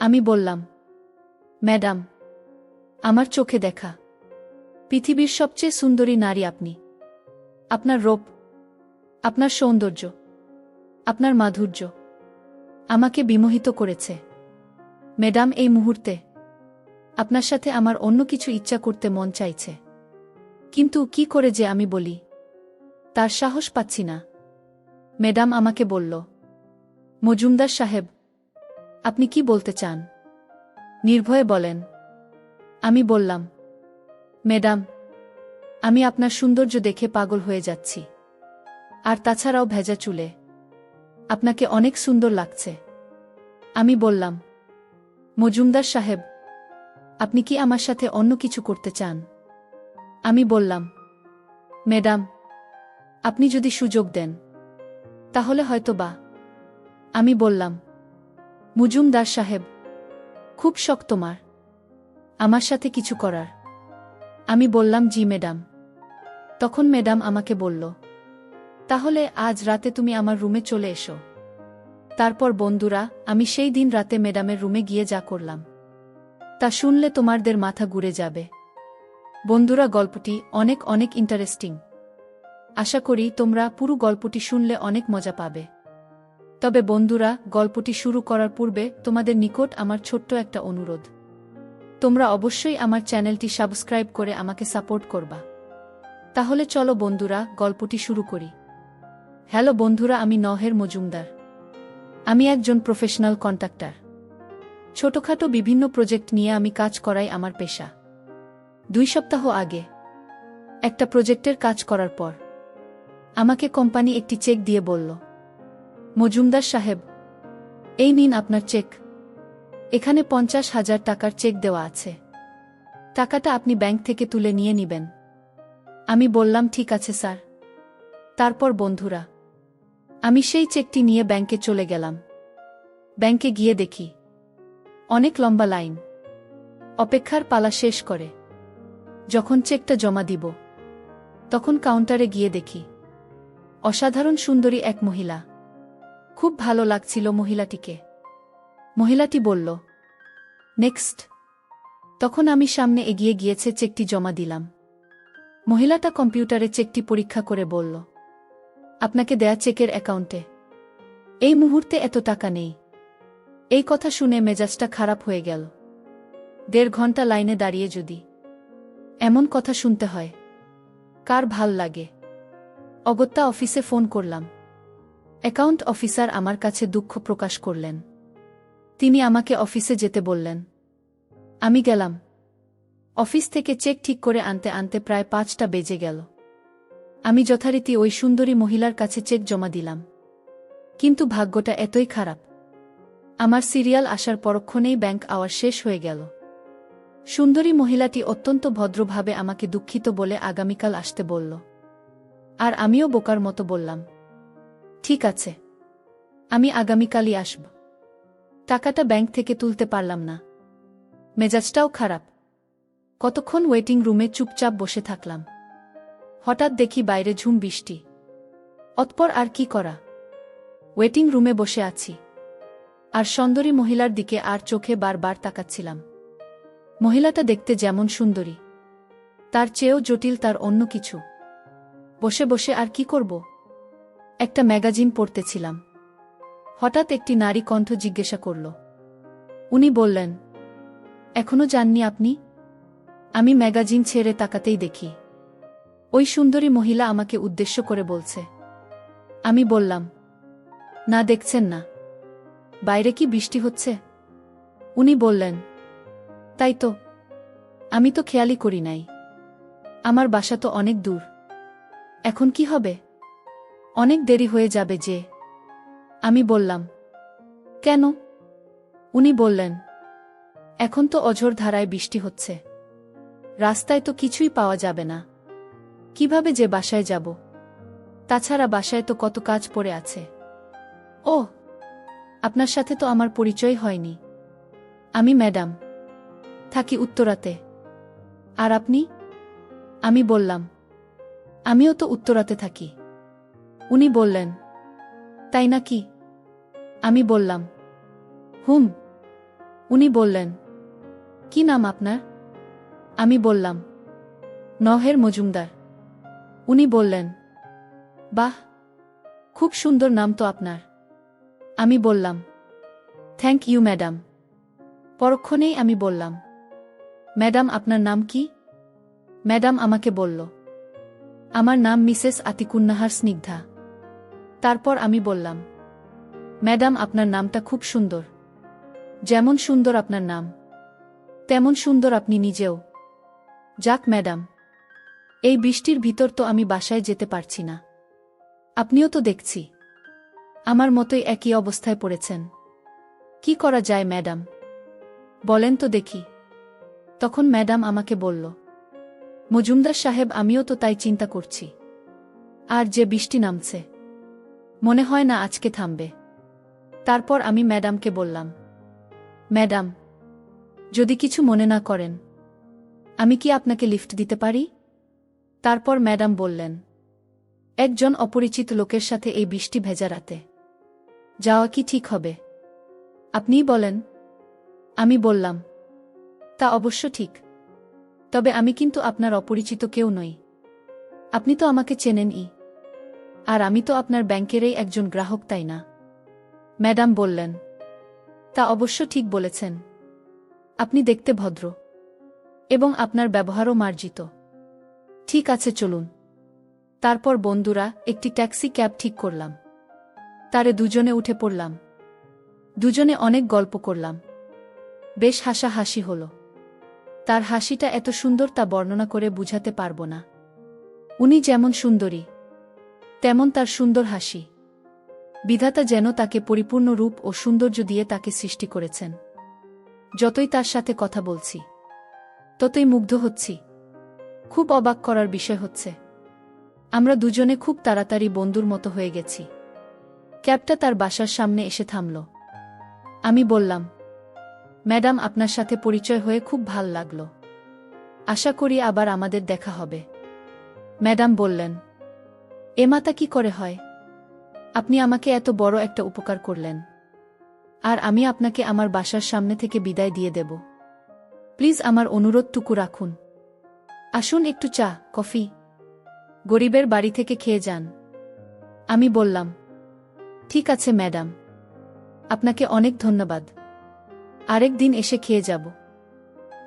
আমি বললাম, ম্যাডাম, আমার চোখে দেখা পৃথিবীর সবচেয়ে সুন্দরী নারী আপনি। আপনার রূপ, আপনার সৌন্দর্য, আপনার মাধুর্য আমাকে বিমোহিত করেছে। ম্যাডাম, এই মুহূর্তে আপনার সাথে আমার অন্য কিছু ইচ্ছা করতে মন চাইছে, কিন্তু কি করে যে আমি বলি তার সাহস পাচ্ছি না। ম্যাডাম আমাকে বলল, মজুমদার সাহেব, আপনি কি বলতে চান? নির্ভয়ে বলেন। আমি বললাম, ম্যাডাম, আমি আপনার সৌন্দর্য দেখে পাগল হয়ে যাচ্ছি। আর তাছাড়াও ভেজা চুলে আপনাকে অনেক সুন্দর লাগছে। আমি বললাম, মজুমদার সাহেব, আপনি কি আমার সাথে অন্য কিছু করতে চান? আমি বললাম, ম্যাডাম, আপনি যদি সুযোগ দেন তাহলে হয়তো বা। আমি বললাম, মজুমদার সাহেব, খুব শখ তোমার আমার সাথে কিছু করার। আমি বললাম, জি ম্যাডাম। তখন ম্যাডাম আমাকে বলল, তাহলে আজ রাতে তুমি আমার রুমে চলে এসো। তারপর বন্ধুরা, আমি সেই দিন রাতে ম্যাডামের রুমে গিয়ে যা করলাম তা শুনলে তোমাদের মাথা ঘুরে যাবে। বন্ধুরা, গল্পটি অনেক অনেক ইন্টারেস্টিং। আশা করি তোমরা পুরো গল্পটি শুনলে অনেক মজা পাবে। তবে বন্ধুরা, গল্পটি শুরু করার পূর্বে তোমাদের নিকট আমার ছোট্ট একটা অনুরোধ। তোমরা অবশ্যই আমার চ্যানেলটি সাবস্ক্রাইব করে আমাকে সাপোর্ট করবা। তাহলে চলো বন্ধুরা, গল্পটি শুরু করি। হ্যালো বন্ধুরা, আমি নহের মজুমদার। আমি একজন প্রফেশনাল কন্ট্রাক্টর। ছোটখাটো বিভিন্ন প্রজেক্ট নিয়ে আমি কাজ করাই আমার পেশা। 2 সপ্তাহ আগে একটা প্রজেক্টের কাজ করার পর আমাকে কোম্পানি একটি চেক দিয়ে বলল, মজুমদার সাহেব, এই নিন আপনার চেক। এখানে 50,000 টাকার চেক দেওয়া আছে। টাকাটা আপনি ব্যাংক থেকে তুলে নিয়ে নিবেন। আমি বললাম, ঠিক আছে স্যার। তারপর বন্ধুরা, আমি সেই চেকটি নিয়ে ব্যাংকে চলে গেলাম। ব্যাংকে গিয়ে দেখি অনেক লম্বা লাইন। অপেক্ষার পালা শেষ করে যখন চেকটা জমা দিব, তখন কাউন্টারে গিয়ে দেখি অসাধারণ সুন্দরী এক মহিলা। খুব ভালো লাগছিল মহিলাটিকে। মহিলাটি বলল, নেক্সট। তখন আমি সামনে এগিয়ে গিয়েছে চেকটি জমা দিলাম। মহিলাটা কম্পিউটারে চেকটি পরীক্ষা করে বলল, আপনাকে দেয়া চেকের অ্যাকাউন্টে এই মুহূর্তে এত টাকা নেই। এই কথা শুনে মেজাজটা খারাপ হয়ে গেল। 1.5 ঘন্টা লাইনে দাঁড়িয়ে যদি এমন কথা শুনতে হয়, কার ভাল লাগে? অগত্যা অফিসে ফোন করলাম। অ্যাকাউন্ট অফিসার আমার কাছে দুঃখ প্রকাশ করলেন। তিনি আমাকে অফিসে যেতে বললেন। আমি গেলাম। অফিস থেকে চেক ঠিক করে আনতে আনতে প্রায় 5টা বেজে গেল। আমি যথারীতি ওই সুন্দরী মহিলার কাছে চেক জমা দিলাম। কিন্তু ভাগ্যটা এতই খারাপ, আমার সিরিয়াল আসার পরক্ষণেই ব্যাংক আওয়ার শেষ হয়ে গেল। সুন্দরী মহিলাটি অত্যন্ত ভদ্রভাবে আমাকে দুঃখিত বলে আগামীকাল আসতে বলল। আর আমিও বোকার মতো বললাম, ঠিক আছে, আমি আগামীকালই আসব। টাকাটা ব্যাংক থেকে তুলতে পারলাম না। মেজাজটাও খারাপ। কতক্ষণ ওয়েটিং রুমে চুপচাপ বসে থাকলাম। হঠাৎ দেখি বাইরে ঝুম বৃষ্টি। অতঃপর আর কি করা, ওয়েটিং রুমে বসে আছি আর সুন্দরী মহিলার দিকে আর চোখে বারবার তাকাচ্ছিলাম। মহিলাটা দেখতে যেমন সুন্দরী, তার চেয়েও জটিল তার অন্য কিছু। বসে বসে আর কি করব, একটা ম্যাগাজিন পড়তেছিলাম। হঠাৎ একটি নারী কণ্ঠ জিজ্ঞাসা করল। উনি বললেন, এখনো যাননি আপনি? আমি ম্যাগাজিন ছেড়ে তাকাতেই দেখি ওই সুন্দরী মহিলা আমাকে উদ্দেশ্য করে বলছে। আমি বললাম, না, দেখছেন না বাইরে কি বৃষ্টি হচ্ছে? উনি বললেন, তাই তো, আমি তো খেয়ালই করি নাই। আমার বাসা তো অনেক দূর। এখন কি হবে? অনেক দেরি হয়ে যাবে যে। আমি বললাম, কেন? উনি বললেন, এখন তো অঝোর ধারায় বৃষ্টি হচ্ছে, রাস্তায় তো কিছুই পাওয়া যাবে না। কিভাবে যে বাসায় যাব? তাছাড়া বাসায় তো কত কাজ পড়ে আছে। ও, আপনার সাথে তো আমার পরিচয় হয়নি। আমি ম্যাডাম, থাকি উত্তরাতে। আর আপনি? আমি বললাম, আমিও তো উত্তরাতে থাকি। উনি বললেন, তাই নাকি? আমি বললাম, হুম। উনি বললেন, কি নাম আপনার? আমি বললাম, নহের মজুমদার। উনি বললেন, বাহ, খুব সুন্দর নাম তো আপনার। আমি বললাম, থ্যাংক ইউ ম্যাডাম। পরক্ষণেই আমি বললাম, ম্যাডাম আপনার নাম কি? ম্যাডাম আমাকে বলল, আমার নাম মিসেস আতিকুন্নাহার স্নিগ্ধা। তারপর আমি বললাম, ম্যাডাম আপনার নামটা খুব সুন্দর। যেমন সুন্দর আপনার নাম, তেমন সুন্দর আপনি নিজেও। যাক ম্যাডাম, এই বৃষ্টির ভিতর তো আমি বাসায় যেতে পারছি না। আপনিও তো দেখছি আমার মতোই একই অবস্থায় পড়েছেন। কি করা যায় ম্যাডাম, বলেন তো দেখি। তখন ম্যাডাম আমাকে বলল, মজুমদার সাহেব, আমিও তো তাই চিন্তা করছি। আর যে বৃষ্টি নামছে, মনে হয় না আজকে থামবে। তারপর আমি ম্যাডামকে বললাম, ম্যাডাম, যদি কিছু মনে না করেন, আমি কি আপনাকে লিফট দিতে পারি? তারপর ম্যাডাম বললেন, একজন অপরিচিত লোকের সাথে এই বৃষ্টি ভেজা রাতে যাওয়া কি ঠিক হবে? আপনিই বলেন। আমি বললাম, তা অবশ্য ঠিক, তবে আমি কিন্তু আপনার অপরিচিত কেউ নই। আপনি তো আমাকে চেনেনই, আর আমি তো আপনার ব্যাংকেরই একজন গ্রাহক, তাই না? ম্যাডাম বললেন, তা অবশ্য ঠিক বলেছেন। আপনি দেখতে ভদ্র এবং আপনার ব্যবহারও মার্জিত। ঠিক আছে, চলুন। তারপর বন্ধুরা একটি ট্যাক্সি ক্যাব ঠিক করলাম। তারে দুজনে উঠে পড়লাম। দুজনে অনেক গল্প করলাম। বেশ হাসাহাসি হল। তার হাসিটা এত সুন্দর তা বর্ণনা করে বুঝাতে পারব না। উনি যেমন সুন্দরী, তেমন তার সুন্দর হাসি। বিধাতা যেন তাকে পরিপূর্ণ রূপ ও সৌন্দর্য দিয়ে তাকে সৃষ্টি করেছেন। যতই তার সাথে কথা বলছি, ততই মুগ্ধ হচ্ছি। খুব অবাক করার বিষয় হচ্ছে, আমরা দুজনে খুব তাড়াতাড়ি বন্ধুর মতো হয়ে গেছি। ক্যাবটা তার বাসার সামনে এসে থামল। আমি বললাম, ম্যাডাম, আপনার সাথে পরিচয় হয়ে খুব ভাল লাগল। আশা করি আবার আমাদের দেখা হবে। ম্যাডাম বললেন, এ মাতা কি করে হয়? আপনি আমাকে এত বড় একটা উপকার করলেন, আর আমি আপনাকে আমার বাসার সামনে থেকে বিদায় দিয়ে দেব। প্লিজ আমার অনুরোধটুকু রাখুন। আসুন, একটু চা, কফি, গরিবের বাড়ি থেকে খেয়ে যান। আমি বললাম, ঠিক আছে ম্যাডাম, আপনাকে অনেক ধন্যবাদ। আরেক দিন এসে খেয়ে যাব।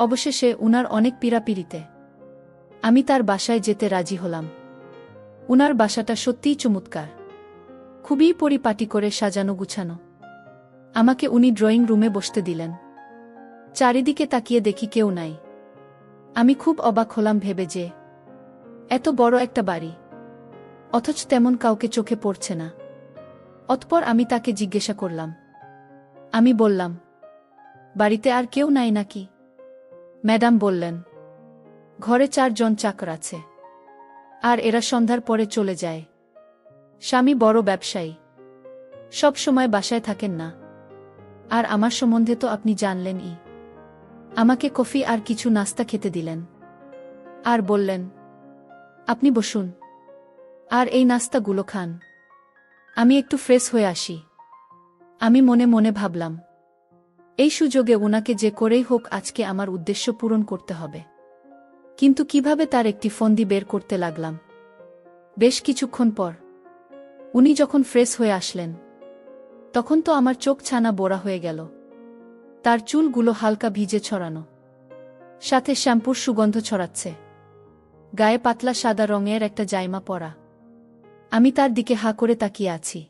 অবশেষে উনার অনেক পীড়াপিড়িতে আমি তার বাসায় যেতে রাজি হলাম। উনার বাসাটা সত্যিই চমৎকার, খুবই পরিপাটি করে সাজানো গুছানো। আমাকে উনি ড্রয়িং রুমে বসতে দিলেন। চারিদিকে তাকিয়ে দেখি কেউ নাই। আমি খুব অবাক হলাম ভেবে যে এত বড় একটা বাড়ি, অথচ তেমন কাউকে চোখে পড়ছে না। অতঃপর আমি তাকে জিজ্ঞাসা করলাম, আমি বললাম, বাড়িতে আর কেউ নাই নাকি? ম্যাডাম বললেন, ঘরে 4 জন চাকর আছে, আর এরা সন্ধ্যার পরে চলে যায়। স্বামী বড় ব্যবসায়ী, সব সময় বাসায় থাকেন না। আর আমার সম্বন্ধে তো আপনি জানলেনই। আমাকে কফি আর কিছু নাস্তা খেতে দিলেন, আর বললেন, আপনি বসুন, আর এই নাস্তাগুলো খান। আমি একটু ফ্রেশ হয়ে আসি। আমি মনে মনে ভাবলাম, এই সুযোগে উনাকে যে করেই হোক আজকে আমার উদ্দেশ্য পূরণ করতে হবে। কিন্তু কিভাবে তার একটি ফন্দি বের করতে লাগলাম। বেশ কিছুক্ষণ পর উনি যখন ফ্রেশ হয়ে আসলেন, তখন তো আমার চোখ ছানা বোড়া হয়ে গেল। তার চুলগুলো হালকা ভিজে ছড়ানো, সাথে শ্যাম্পুর সুগন্ধ ছড়াচ্ছে। গায়ে পাতলা সাদা রঙের একটা জাইমা পরা। আমি তার দিকে হা করে তাকিয়ে আছি।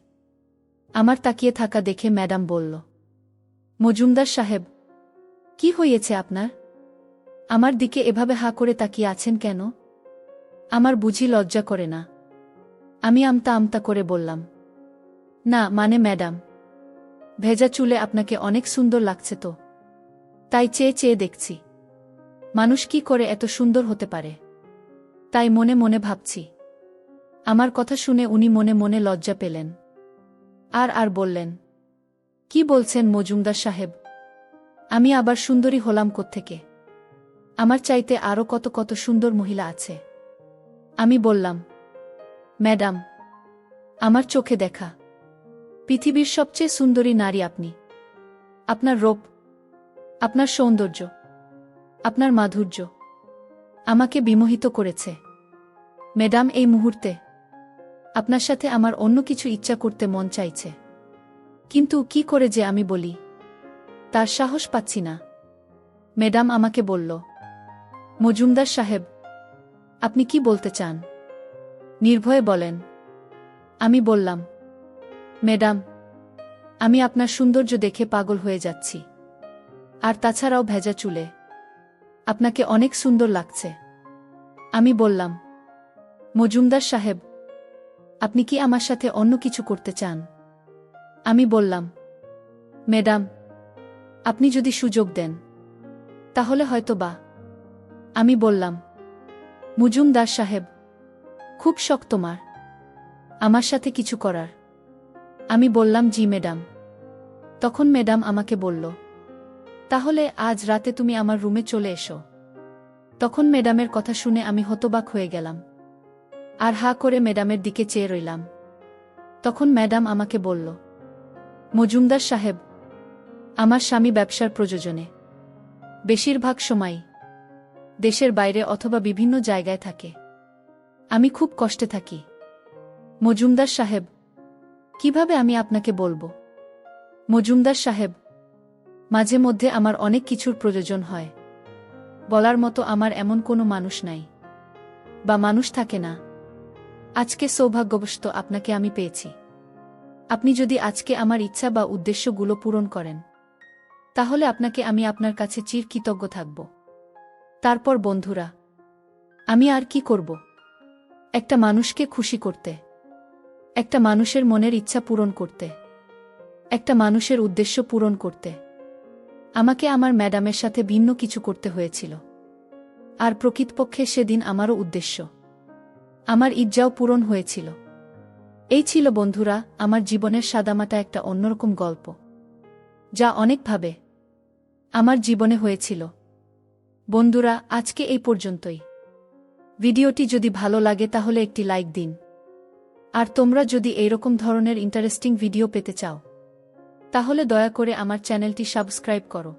আমার তাকিয়ে থাকা দেখে ম্যাডাম বলল, মজুমদার সাহেব, কি হয়েছে আপনার? আমার দিকে এভাবে হা করে তাকিয়ে আছেন কেন? আমার বুঝি লজ্জা করে না? আমি আমতা আমতা করে বললাম, না মানে ম্যাডাম, ভেজা চুলে আপনাকে অনেক সুন্দর লাগছে তো, তাই চেয়ে চেয়ে দেখছি। মানুষ কি করে এত সুন্দর হতে পারে, তাই মনে মনে ভাবছি। আমার কথা শুনে উনি মনে মনে লজ্জা পেলেন, আর বললেন, কি বলছেন মজুমদার সাহেব? আমি আবার সুন্দরী হলাম কোত্থেকে? আমার চাইতে আরও কত কত সুন্দর মহিলা আছে। আমি বললাম, ম্যাডাম, আমার চোখে দেখা পৃথিবীর সবচেয়ে সুন্দরী নারী আপনি। আপনার রূপ, আপনার সৌন্দর্য, আপনার মাধুর্য আমাকে বিমোহিত করেছে। ম্যাডাম, এই মুহূর্তে আপনার সাথে আমার অন্য কিছু ইচ্ছা করতে মন চাইছে, কিন্তু কি করে যে আমি বলি তার সাহস পাচ্ছি না। ম্যাডাম আমাকে বলল, মজুমদার সাহেব, আপনি কি বলতে চান? নির্ভয়ে বলেন। আমি বললাম, ম্যাডাম, আমি আপনার সৌন্দর্য দেখে পাগল হয়ে যাচ্ছি। আর তাছাড়াও ভেজা চুলে আপনাকে অনেক সুন্দর লাগছে। আমি বললাম, মজুমদার সাহেব, আপনি কি আমার সাথে অন্য কিছু করতে চান? আমি বললাম, ম্যাডাম, আপনি যদি সুযোগ দেন তাহলে হয়তো বা। আমি বললাম, মজুমদার সাহেব, খুব শখ তোমার আমার সাথে কিছু করার। আমি বললাম, জি ম্যাডাম। তখন ম্যাডাম আমাকে বলল, তাহলে আজ রাতে তুমি আমার রুমে চলে এসো। তখন ম্যাডামের কথা শুনে আমি হতবাক হয়ে গেলাম আর হা করে ম্যাডামের দিকে চেয়ে রইলাম। তখন ম্যাডাম আমাকে বলল, মজুমদার সাহেব, আমার স্বামী ব্যবসার প্রয়োজনে বেশিরভাগ সময় দেশের বাইরে অথবা বিভিন্ন জায়গায় থাকে। আমি খুব কষ্টে থাকি। মজুমদার সাহেব, কিভাবে আমি আপনাকে বলবো? মজুমদার সাহেব, মাঝে মধ্যে আমার অনেক কিছুর প্রয়োজন হয়। বলার মতো আমার এমন কোনো মানুষ নাই বা মানুষ থাকে না। আজকে সৌভাগ্যবশত আপনাকে আমি পেয়েছি। আপনি যদি আজকে আমার ইচ্ছা বা উদ্দেশ্যগুলো পূরণ করেন তাহলে আপনাকে আমি আপনার কাছে চিরকৃতজ্ঞ থাকব। তারপর বন্ধুরা, আমি আর কি করব? একটা মানুষকে খুশি করতে, একটা মানুষের মনের ইচ্ছা পূরণ করতে, একটা মানুষের উদ্দেশ্য পূরণ করতে আমাকে আমার ম্যাডামের সাথে ভিন্ন কিছু করতে হয়েছিল। আর প্রকৃতপক্ষে সেদিন আমারও উদ্দেশ্য, আমার ইচ্ছাও পূরণ হয়েছিল। এই ছিল বন্ধুরা আমার জীবনের সাদামাটা একটা অন্যরকম গল্প, যা অনেকভাবে আমার জীবনে হয়েছিল। বন্ধুরা, আজকে এই পর্যন্তই। ভিডিওটি যদি ভালো লাগে তাহলে একটি লাইক দিন। আর তোমরা যদি এইরকম ধরনের ইন্টারেস্টিং ভিডিও পেতে চাও তাহলে দয়া করে আমার চ্যানেলটি সাবস্ক্রাইব করো।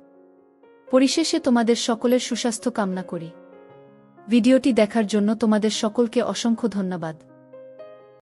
পরিশেষে তোমাদের সকলের সুস্বাস্থ্য কামনা করি। ভিডিওটি দেখার জন্য তোমাদের সকলকে অসংখ্য ধন্যবাদ।